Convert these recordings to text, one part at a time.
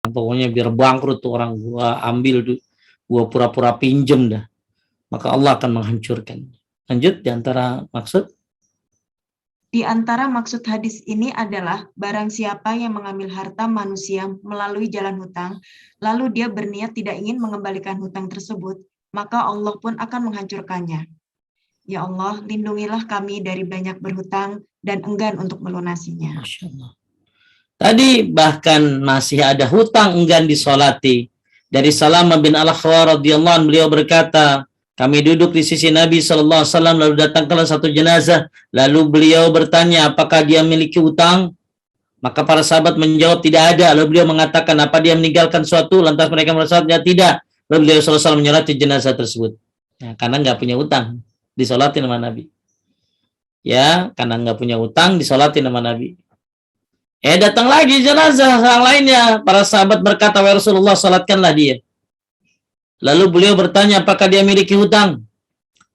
pokoknya biar bangkrut tuh orang, gua ambil, gua pura-pura pinjem dah. Maka Allah akan menghancurkan. Lanjut, di antara maksud. Di antara maksud hadis ini adalah barang siapa yang mengambil harta manusia melalui jalan hutang, lalu dia berniat tidak ingin mengembalikan hutang tersebut, maka Allah pun akan menghancurkannya. Ya Allah, lindungilah kami dari banyak berhutang dan enggan untuk melunasinya. Masya Allah. Tadi bahkan masih ada hutang enggan disolati. Dari Salamah bin Al-Akhwa radhiyallahu anhu, beliau berkata, kami duduk di sisi Nabi SAW, lalu datanglah satu jenazah, lalu beliau bertanya, apakah dia memiliki hutang? Maka para sahabat menjawab, tidak ada. Lalu beliau mengatakan, apa dia meninggalkan suatu? Lantas mereka merasa, ya tidak. Lalu beliau SAW menyolati jenazah tersebut. Ya, karena nggak punya hutang, disolatin sama Nabi. Ya, karena nggak punya hutang, disolatin sama Nabi. Datang lagi jenazah yang lainnya. Para sahabat berkata, wahai Rasulullah, salatkanlah dia. Lalu beliau bertanya, apakah dia memiliki hutang?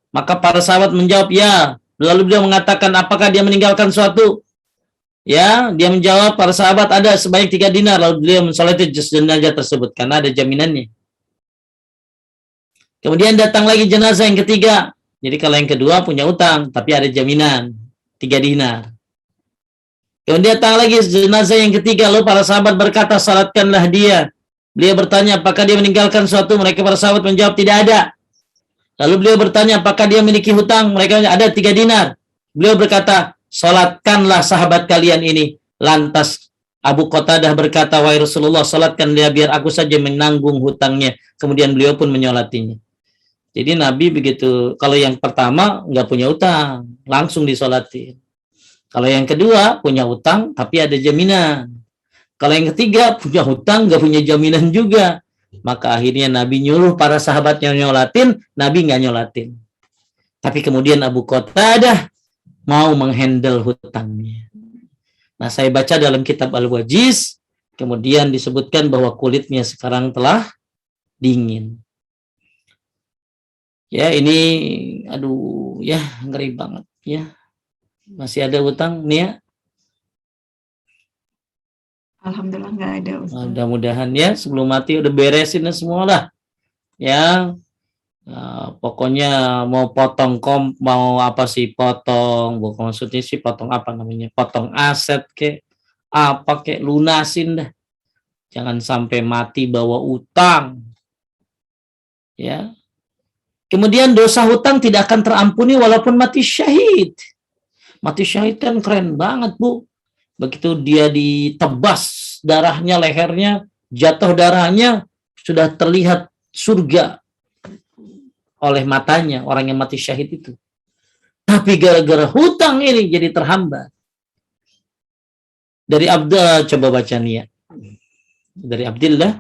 Maka para sahabat menjawab, ya. Lalu beliau mengatakan, apakah dia meninggalkan suatu? Ya, dia menjawab, para sahabat, ada sebanyak 3 dinar. Lalu beliau mensolati jenazah tersebut, karena ada jaminannya. Kemudian datang lagi jenazah yang ketiga. Jadi kalau yang kedua punya hutang, tapi ada jaminan, 3 dinar. Kemudian datang lagi jenazah yang ketiga, lalu para sahabat berkata, salatkanlah dia. Beliau bertanya, apakah dia meninggalkan suatu? Mereka para sahabat menjawab, tidak ada. Lalu beliau bertanya, apakah dia memiliki hutang? Mereka ada 3 dinar. Beliau berkata, salatkanlah sahabat kalian ini. Lantas Abu Qatadah berkata, wahai Rasulullah, salatkan dia biar aku saja menanggung hutangnya. Kemudian beliau pun menyolatinya. Jadi Nabi begitu, kalau yang pertama nggak punya hutang, langsung disolatin. Kalau yang kedua punya hutang, tapi ada jaminan. Kalau yang ketiga punya hutang, nggak punya jaminan juga. Maka akhirnya Nabi nyuruh para sahabatnya nyolatin, Nabi nggak nyolatin. Tapi kemudian Abu Qatadah mau menghandle hutangnya. Nah, saya baca dalam kitab Al-Wajiz, kemudian disebutkan bahwa kulitnya sekarang telah dingin. Ya, ini, aduh, ya ngeri banget. Ya, masih ada hutang nih ya. Alhamdulillah nggak ada, Ustaz. Mudah-mudahan ya sebelum mati udah beresin semua lah. Ya, pokoknya mau potong mau apa sih potong, bukan maksudnya sih potong apa namanya, potong aset apa lunasin dah. Jangan sampai mati bawa utang. Ya. Kemudian dosa hutang tidak akan terampuni walaupun mati syahid. Mati syahid kan keren banget, Bu. Begitu dia ditebas darahnya, lehernya, jatuh darahnya, sudah terlihat surga oleh matanya orang yang mati syahid itu. Tapi gara-gara hutang ini jadi terhambat. Dari Abdullah, coba baca nih ya. Dari Abdillah.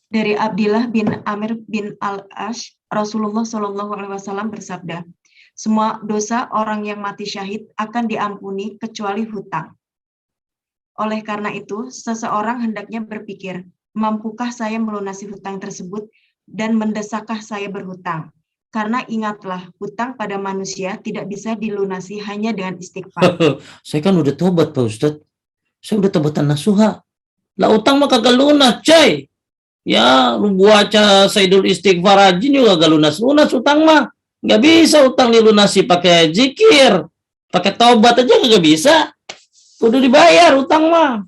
Dari Abdillah bin Amir bin Al-Ash, Rasulullah SAW bersabda, semua dosa orang yang mati syahid akan diampuni kecuali hutang. Oleh karena itu, seseorang hendaknya berpikir, mampukah saya melunasi hutang tersebut dan mendesakkah saya berhutang? Karena ingatlah, hutang pada manusia tidak bisa dilunasi hanya dengan istighfar. Saya kan udah tobat, Pak Ustadz. Saya udah tobatan nasuha. Lah utang mah kagak lunas, coy. Ya, lu baca Sayyidul Istighfar aja juga gak lunas-lunas utang mah. Nggak bisa utang dilunasi pakai zikir. Pakai tobat aja nggak bisa. Udah dibayar utang mah.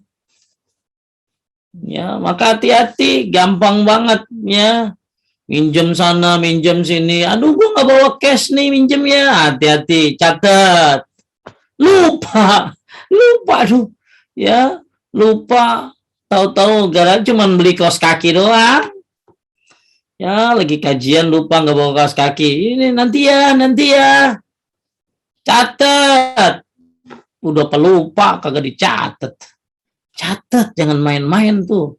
Ya, maka hati-hati, gampang banget ya. Minjem sana, minjem sini. Aduh, gua nggak bawa cash nih, minjem ya. Hati-hati, catat. Lupa, aduh. Ya, lupa. Tahu-tahu gara cuma beli kaos kaki doang. Ya, lagi kajian lupa nggak bawa kaos kaki. Ini nanti ya. Catat. Udah pelupa kagak dicatat. Catat, jangan main-main tuh.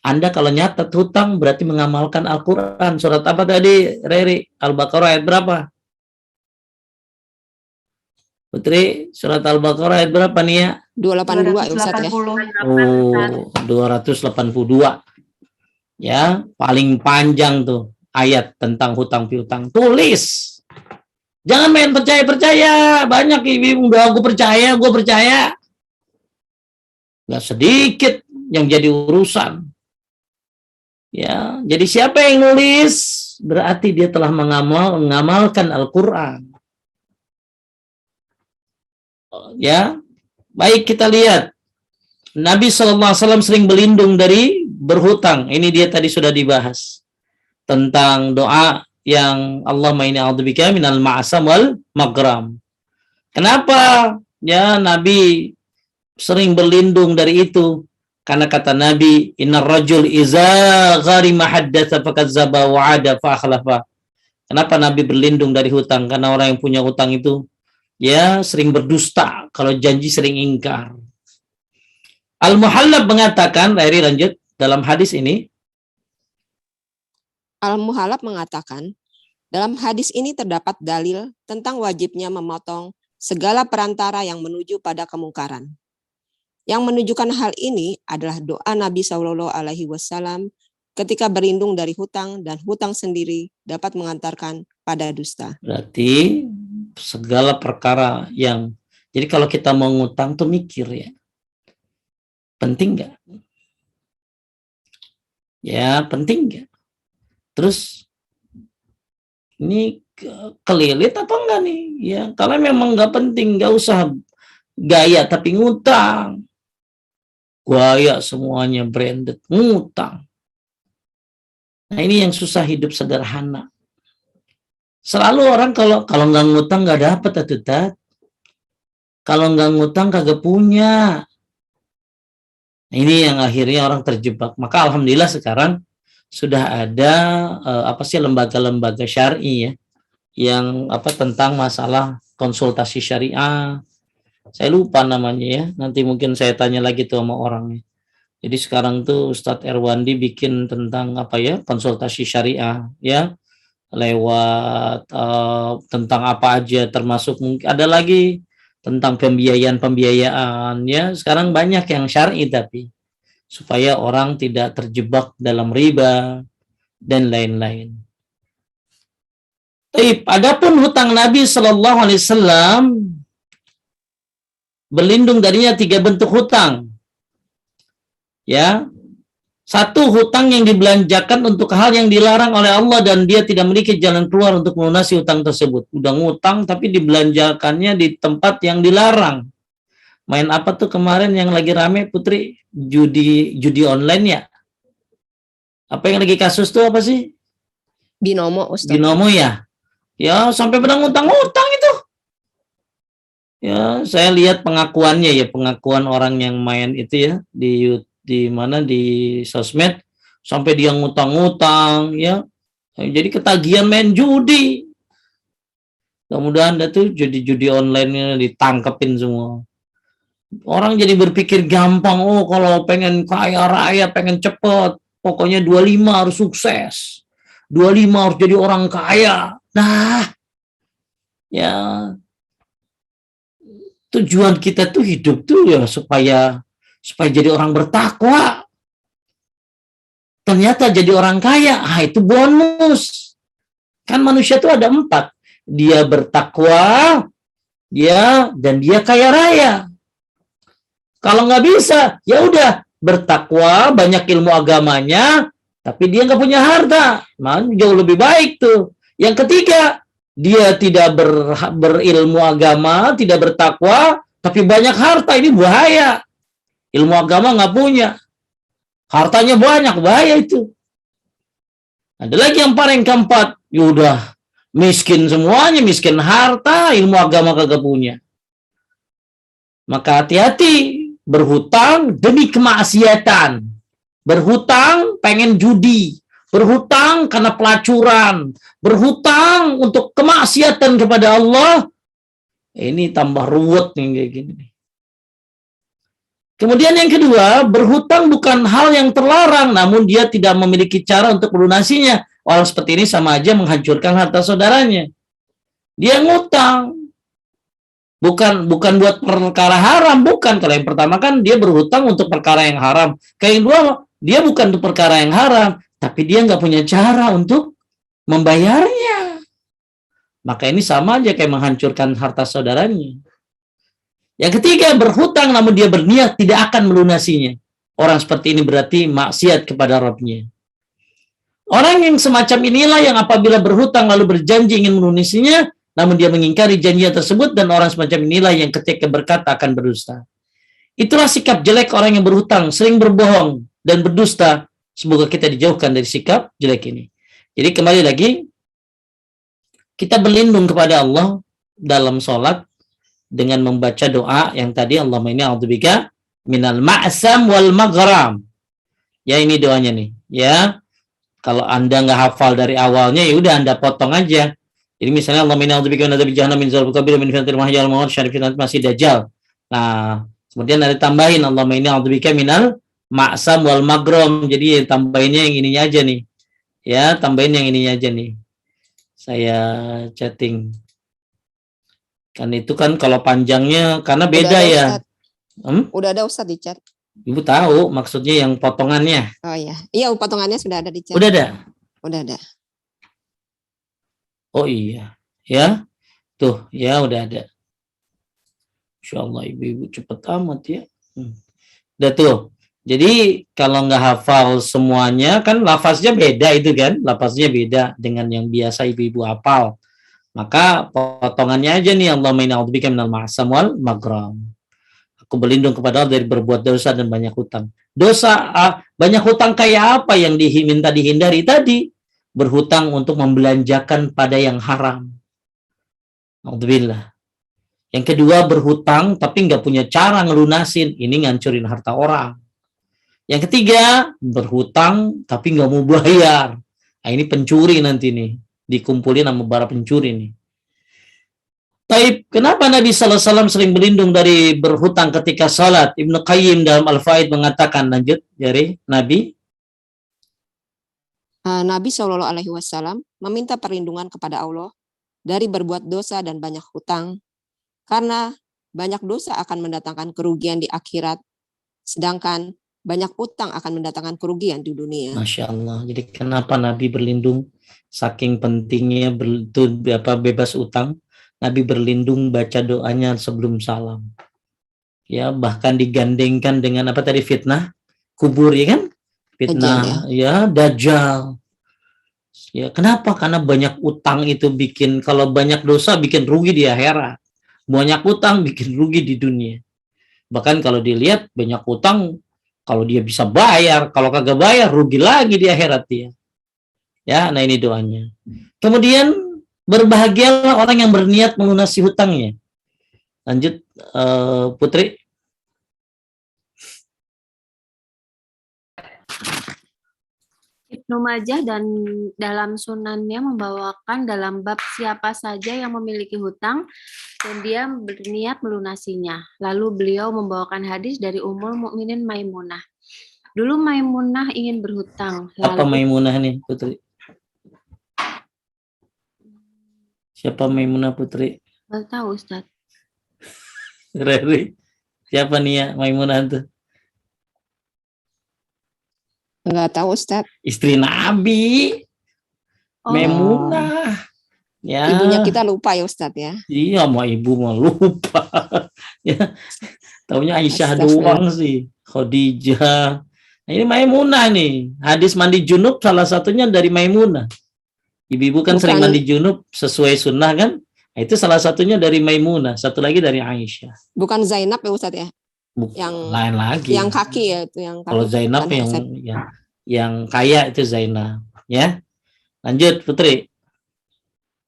Anda kalau nyatat hutang berarti mengamalkan Al-Quran. Surat apa tadi, Reri? Al-Baqarah ayat berapa? Putri, surat Al-Baqarah ayat berapa nih ya? 282 Ustaz ya. Oh, 282. Ya, paling panjang tuh ayat tentang hutang piutang. Tulis. Jangan main percaya. Banyak ibu udah gue percaya. Gak sedikit yang jadi urusan. Ya, jadi siapa yang nulis berarti dia telah mengamalkan Al-Qur'an. Ya, baik kita lihat. Nabi SAW sering berlindung dari berhutang. Ini dia tadi sudah dibahas tentang doa yang Allahumma inni a'udzubika minal ma'asam wal maghram. Kenapa ya Nabi sering berlindung dari itu? Karena kata Nabi, innar rajul iza gharima haddatsa fakadzdzaba wa'ada fa akhlafa. Kenapa Nabi berlindung dari hutang? Karena orang yang punya hutang itu ya sering berdusta, kalau janji sering ingkar. Al-Muhallab mengatakan, Lairi lanjut dalam hadis ini. Al-Muhallab mengatakan, dalam hadis ini terdapat dalil tentang wajibnya memotong segala perantara yang menuju pada kemungkaran. Yang menunjukkan hal ini adalah doa Nabi SAW ketika berlindung dari hutang dan hutang sendiri dapat mengantarkan pada dusta. Berarti segala perkara yang, jadi kalau kita mau ngutang tuh mikir ya, penting nggak? Ya penting nggak? Terus ini kelilit apa enggak nih? Ya kalau memang nggak penting, nggak usah gaya tapi ngutang. Gaya semuanya branded, ngutang. Nah ini yang susah hidup sederhana. Selalu orang kalau nggak ngutang nggak dapat atuh. Kalau nggak ngutang kagak punya. Ini yang akhirnya orang terjebak. Maka alhamdulillah sekarang sudah ada lembaga-lembaga syar'i ya yang tentang masalah konsultasi syariah. Saya lupa namanya ya. Nanti mungkin saya tanya lagi tuh sama orangnya. Jadi sekarang tuh Ustadz Erwandi bikin tentang konsultasi syariah ya, lewat tentang apa aja, termasuk mungkin ada lagi tentang pembiayaan ya. Sekarang banyak yang syar'i tapi supaya orang tidak terjebak dalam riba dan lain-lain. Adapun hutang Nabi Shallallahu Alaihi Wasallam berlindung darinya 3 bentuk hutang. Ya. 1, hutang yang dibelanjakan untuk hal yang dilarang oleh Allah dan dia tidak memiliki jalan keluar untuk melunasi hutang tersebut. Udah ngutang tapi dibelanjakannya di tempat yang dilarang. Main apa tuh kemarin yang lagi rame Putri? Judi online ya? Apa yang lagi kasus tuh apa sih? Binomo, Ustaz. Binomo ya? Ya sampai pada ngutang-ngutang itu. Ya, saya lihat pengakuannya ya, pengakuan orang yang main itu ya di sosmed, sampai dia ngutang-ngutang ya. Jadi ketagihan main judi. Mudah-mudahan tuh judi online-nya ditangkepin semua. Orang jadi berpikir gampang, kalau pengen kaya raya, pengen cepet, pokoknya 25 harus sukses. 25 harus jadi orang kaya. Nah, ya tujuan kita tuh hidup tuh ya supaya jadi orang bertakwa. Ternyata jadi orang kaya, itu bonus. Kan manusia tuh ada 4. Dia bertakwa, dan dia kaya raya. Kalau nggak bisa, ya udah bertakwa, banyak ilmu agamanya, tapi dia nggak punya harta. Jauh lebih baik tuh. Yang ketiga, dia tidak berilmu agama, tidak bertakwa, tapi banyak harta. Ini bahaya. Ilmu agama nggak punya, hartanya banyak, bahaya itu. Ada lagi yang paling keempat, udah miskin semuanya, miskin harta, ilmu agama kagak punya. Maka hati-hati berhutang demi kemaksiatan. Berhutang pengen judi, berhutang karena pelacuran, berhutang untuk kemaksiatan kepada Allah. Ini tambah ruwet nih kayak gini. Kemudian yang kedua, berhutang bukan hal yang terlarang, namun dia tidak memiliki cara untuk melunasinya. Orang seperti ini sama aja menghancurkan harta saudaranya. Dia ngutang, bukan buat perkara haram, bukan. Kalau yang pertama kan dia berhutang untuk perkara yang haram. Kayak yang kedua, dia bukan untuk perkara yang haram, tapi dia nggak punya cara untuk membayarnya. Maka ini sama aja kayak menghancurkan harta saudaranya. Yang ketiga, berhutang namun dia berniat tidak akan melunasinya. Orang seperti ini berarti maksiat kepada Rabb-Nya. Orang yang semacam inilah yang apabila berhutang lalu berjanji ingin melunasinya, namun dia mengingkari janji tersebut, dan orang semacam inilah yang ketika berkata akan berdusta. Itulah sikap jelek orang yang berhutang, sering berbohong dan berdusta. Semoga kita dijauhkan dari sikap jelek ini. Jadi kembali lagi, kita berlindung kepada Allah dalam sholat dengan membaca doa yang tadi, Allahumma inni a'udzubika minal ma'sam wal maghram. Ya, ini doanya nih. Ya, kalau Anda nggak hafal dari awalnya, ya udah Anda potong aja. Jadi misalnya Allahumma inni a'udzubika min adzabi jahannam min dzalil qabr min fitnatil mahya wal mamat syarri fitnatil masih dajjal. Nah, kemudian ada tambahin Allahumma inni a'udzubika minal ma'sam wal maghram. Jadi tambahinnya yang ininya aja nih. Ya, tambahin yang ininya aja nih. Saya chatting. Kan itu kan kalau panjangnya karena beda ya. Udah ada Ustadz di chat. Ibu tahu maksudnya yang potongannya. Oh iya. Iya, potongannya sudah ada di chat. Udah ada. Udah ada. Oh iya. Ya. Tuh, ya udah ada. Insyaallah ibu-ibu cepet amat ya. Udah tuh. Jadi kalau nggak hafal semuanya kan lafaznya beda itu kan. Lafaznya beda dengan yang biasa ibu-ibu hafal. Maka potongannya aja nih, Allahumma inni a'udzubika minal ma'sam wal maghram. Aku berlindung kepada Allah dari berbuat dosa dan banyak hutang. Dosa, banyak hutang kayak apa yang diminta dihindari tadi? Berhutang untuk membelanjakan pada yang haram. Alhamdulillah. Yang kedua, berhutang tapi nggak punya cara ngelunasin. Ini ngancurin harta orang. Yang ketiga, berhutang tapi nggak mau bayar. Nah, ini pencuri nanti nih. Dikumpulin sama para pencuri nih. Taib, kenapa Nabi SAW sering berlindung dari berhutang ketika salat? Ibnu Qayyim dalam Al-Faid mengatakan, lanjut dari Nabi. Nabi SAW meminta perlindungan kepada Allah dari berbuat dosa dan banyak hutang, karena banyak dosa akan mendatangkan kerugian di akhirat, sedangkan banyak hutang akan mendatangkan kerugian di dunia. Masya Allah. Jadi kenapa Nabi berlindung? Saking pentingnya bebas utang. Nabi berlindung baca doanya sebelum salam. Ya, bahkan digandengkan dengan apa tadi, fitnah kubur, ya kan? Fitnah Dajjal, ya, Dajjal. Ya, kenapa? Karena banyak utang itu bikin, kalau banyak dosa bikin rugi di akhirat. Banyak utang bikin rugi di dunia. Bahkan kalau dilihat banyak utang, kalau dia bisa bayar, kalau kagak bayar rugi lagi di akhirat dia. Ya, nah ini doanya. Kemudian berbahagialah orang yang berniat melunasi hutangnya. Lanjut, Putri. Ibnu Majah dan dalam sunannya membawakan dalam bab siapa saja yang memiliki hutang dan dia berniat melunasinya. Lalu beliau membawakan hadis dari Ummul Mukminin Maimunah. Dulu Maimunah ingin berhutang. Apa Maimunah nih, Putri? Siapa Maimunah, Putri? Nggak tahu, Ustaz. Reri. Siapa nih ya Maimunah itu? Enggak tahu, Ustaz. Istri Nabi. Oh. Maimunah. Ya. Ibunya kita lupa ya, Ustaz ya. Iya, mau ibu mau lupa. Ya. Taunya Aisyah doang sih. Khadijah. Nah, ini Maimunah nih. Hadis mandi junub salah satunya dari Maimunah. Ibu-ibu kan sering mandi junub sesuai sunnah kan? Nah, itu salah satunya dari Maimunah. Satu lagi dari Aisyah. Bukan Zainab ya, Ustaz ya? Yang lain lagi. Yang kaki ya itu yang kaki. Kalau Zainab yang kaya itu Zainab, ya. Lanjut, Putri.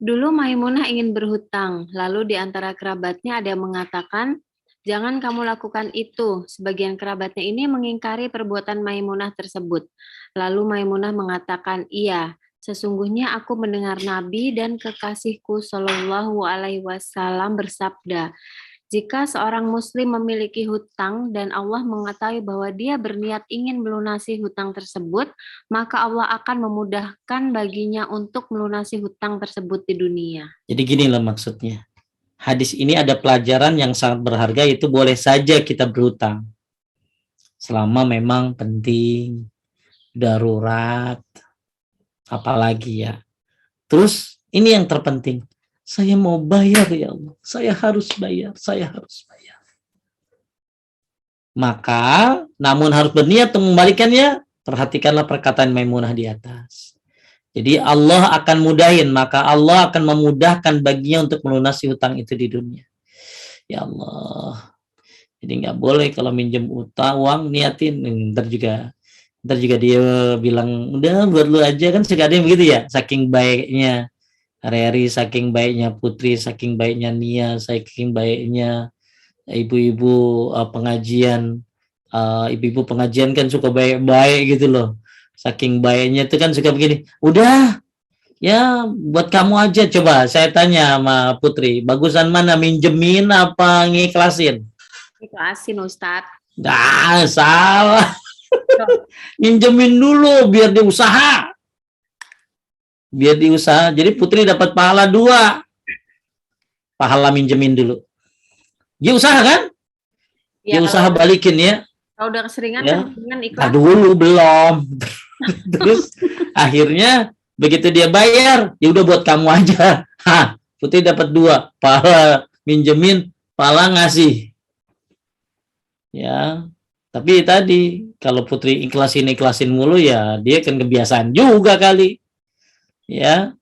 Dulu Maimunah ingin berhutang, lalu di antara kerabatnya ada yang mengatakan, jangan kamu lakukan itu. Sebagian kerabatnya ini mengingkari perbuatan Maimunah tersebut. Lalu Maimunah mengatakan, iya, sesungguhnya aku mendengar Nabi dan kekasihku Shallallahu Alaihi Wasallam bersabda, jika seorang muslim memiliki hutang dan Allah mengetahui bahwa dia berniat ingin melunasi hutang tersebut, maka Allah akan memudahkan baginya untuk melunasi hutang tersebut di dunia. Jadi gini loh maksudnya. Hadis ini ada pelajaran yang sangat berharga, itu boleh saja kita berhutang. Selama memang penting, darurat, apalagi ya. Terus ini yang terpenting. Saya mau bayar ya Allah. Saya harus bayar. Maka namun harus berniat untuk mengembalikannya. Perhatikanlah perkataan Maimunah di atas. Jadi Allah akan mudahin, maka Allah akan memudahkan baginya untuk melunasi hutang itu di dunia. Ya Allah. Jadi nggak boleh kalau minjem utang uang niatin, ntar juga dia bilang udah buat lu aja, kan suka ada yang begitu ya. Saking baiknya Reri, saking baiknya Putri, saking baiknya Nia, saking baiknya ibu-ibu pengajian. Ibu-ibu pengajian kan suka baik-baik gitu loh. Saking baiknya itu kan suka begini. Udah, ya buat kamu aja. Coba saya tanya sama Putri, bagusan mana, minjemin apa ngiklasin? Ikhlasin Ustadz. Nah, salah. Minjemin dulu biar dia usaha. Biar diusaha. Jadi Putri dapat pahala 2. Pahala minjemin dulu. Dia usaha kan? Dia usaha balikin ya. Kalau udah keseringan Ya. kan dengan ikhlas. Dulu belum. Terus akhirnya begitu dia bayar, ya udah buat kamu aja. Hah, Putri dapat 2, pahala minjemin, pahala ngasih. Ya. Tapi tadi kalau Putri ikhlasin mulu ya dia kan kebiasaan juga kali. Ya.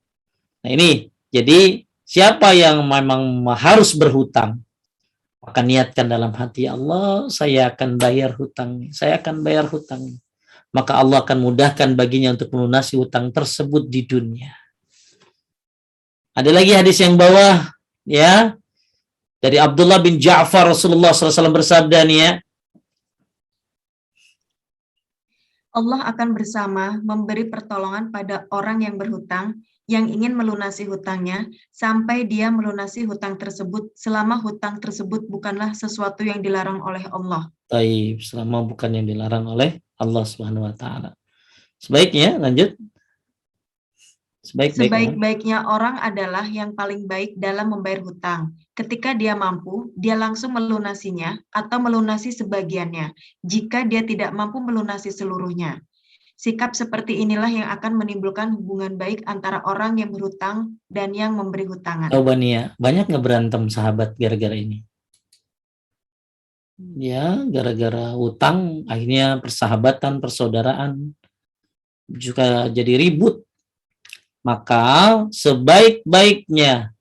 Nah ini, jadi siapa yang memang harus berhutang, maka niatkan dalam hati, Allah, saya akan bayar hutang, saya akan bayar hutang. Maka Allah akan mudahkan baginya untuk melunasi hutang tersebut di dunia. Ada lagi hadis yang bawah, ya, dari Abdullah bin Ja'far, Rasulullah SAW bersabda nih ya, Allah akan bersama memberi pertolongan pada orang yang berhutang, yang ingin melunasi hutangnya, sampai dia melunasi hutang tersebut, selama hutang tersebut bukanlah sesuatu yang dilarang oleh Allah. Taib, selama bukan yang dilarang oleh Allah Subhanahu wa taala. Sebaiknya lanjut. Sebaik-baiknya orang adalah yang paling baik dalam membayar hutang. Ketika dia mampu, dia langsung melunasinya atau melunasi sebagiannya, jika dia tidak mampu melunasi seluruhnya. Sikap seperti inilah yang akan menimbulkan hubungan baik antara orang yang berhutang dan yang memberi hutangan. Coba nih ya, banyak nggak berantem sahabat gara-gara ini? Ya, gara-gara hutang, akhirnya persahabatan, persaudaraan juga jadi ribut. Maka sebaik-baiknya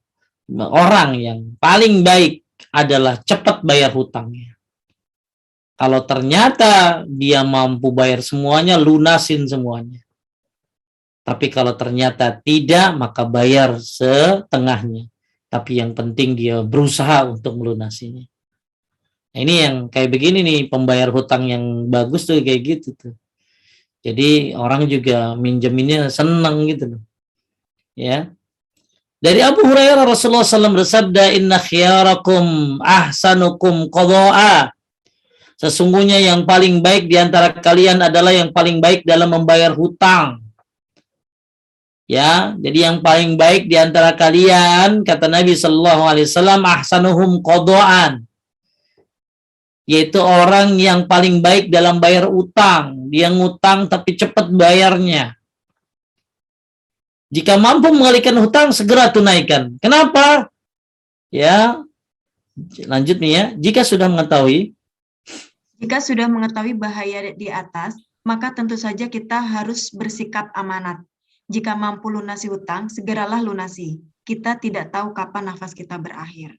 orang yang paling baik adalah cepat bayar hutangnya. Kalau ternyata dia mampu bayar semuanya, lunasin semuanya. Tapi kalau ternyata tidak, maka bayar setengahnya. Tapi yang penting dia berusaha untuk melunasinya. Nah, ini yang kayak begini nih, pembayar hutang yang bagus tuh kayak gitu tuh. Jadi orang juga minjeminnya senang gitu loh. Ya. Dari Abu Hurairah, Rasulullah SAW bersabda, inna khiyarakum ahsanukum qada'a. Sesungguhnya yang paling baik di antara kalian adalah yang paling baik dalam membayar hutang. Ya, jadi yang paling baik di antara kalian, kata Nabi Sallallahu Alaihi Wasallam, ahsanuhum qada'an, yaitu orang yang paling baik dalam bayar utang. Dia ngutang tapi cepat bayarnya. Jika mampu mengalihkan hutang, segera tunaikan. Kenapa? Ya, lanjut nih ya. Jika sudah mengetahui bahaya di atas, maka tentu saja kita harus bersikap amanat. Jika mampu lunasi hutang, segeralah lunasi. Kita tidak tahu kapan nafas kita berakhir.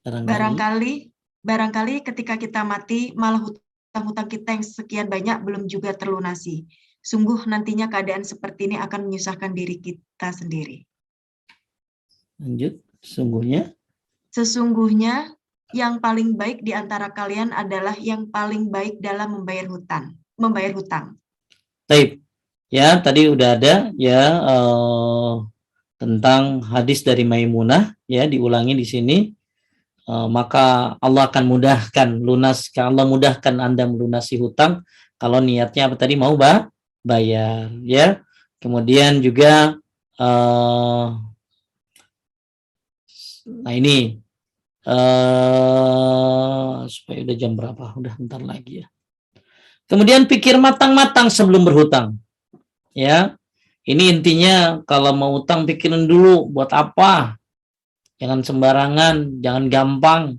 Barangkali ketika kita mati, malah hutang-hutang kita yang sekian banyak belum juga terlunasi. Sungguh nantinya keadaan seperti ini akan menyusahkan diri kita sendiri. Lanjut, Sesungguhnya yang paling baik di antara kalian adalah yang paling baik dalam membayar hutang. Baik. Ya, tadi udah ada ya tentang hadis dari Maimunah, ya, diulangi di sini. Maka Allah akan mudahkan Allah mudahkan Anda melunasi hutang kalau niatnya apa tadi, mau bayar, ya. Kemudian juga nah ini supaya udah jam berapa? Udah bentar lagi ya. Kemudian pikir matang-matang sebelum berhutang. Ya. Ini intinya, kalau mau utang pikirin dulu buat apa. Jangan sembarangan, jangan gampang.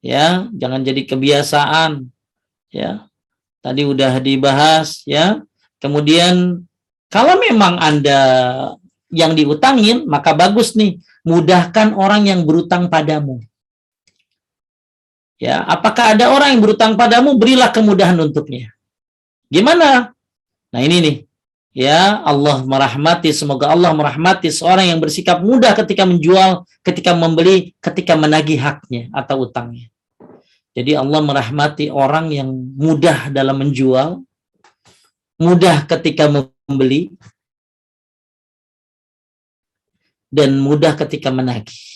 Ya, jangan jadi kebiasaan. Ya, tadi udah dibahas ya. Kemudian kalau memang Anda yang diutangin, maka bagus nih, mudahkan orang yang berutang padamu. Ya, apakah ada orang yang berutang padamu, berilah kemudahan untuknya. Gimana? Nah, ini nih. Ya, Allah merahmati, semoga Allah merahmati seorang yang bersikap mudah ketika menjual, ketika membeli, ketika menagih haknya atau utangnya. Jadi Allah merahmati orang yang mudah dalam menjual, mudah ketika membeli, dan mudah ketika menagih.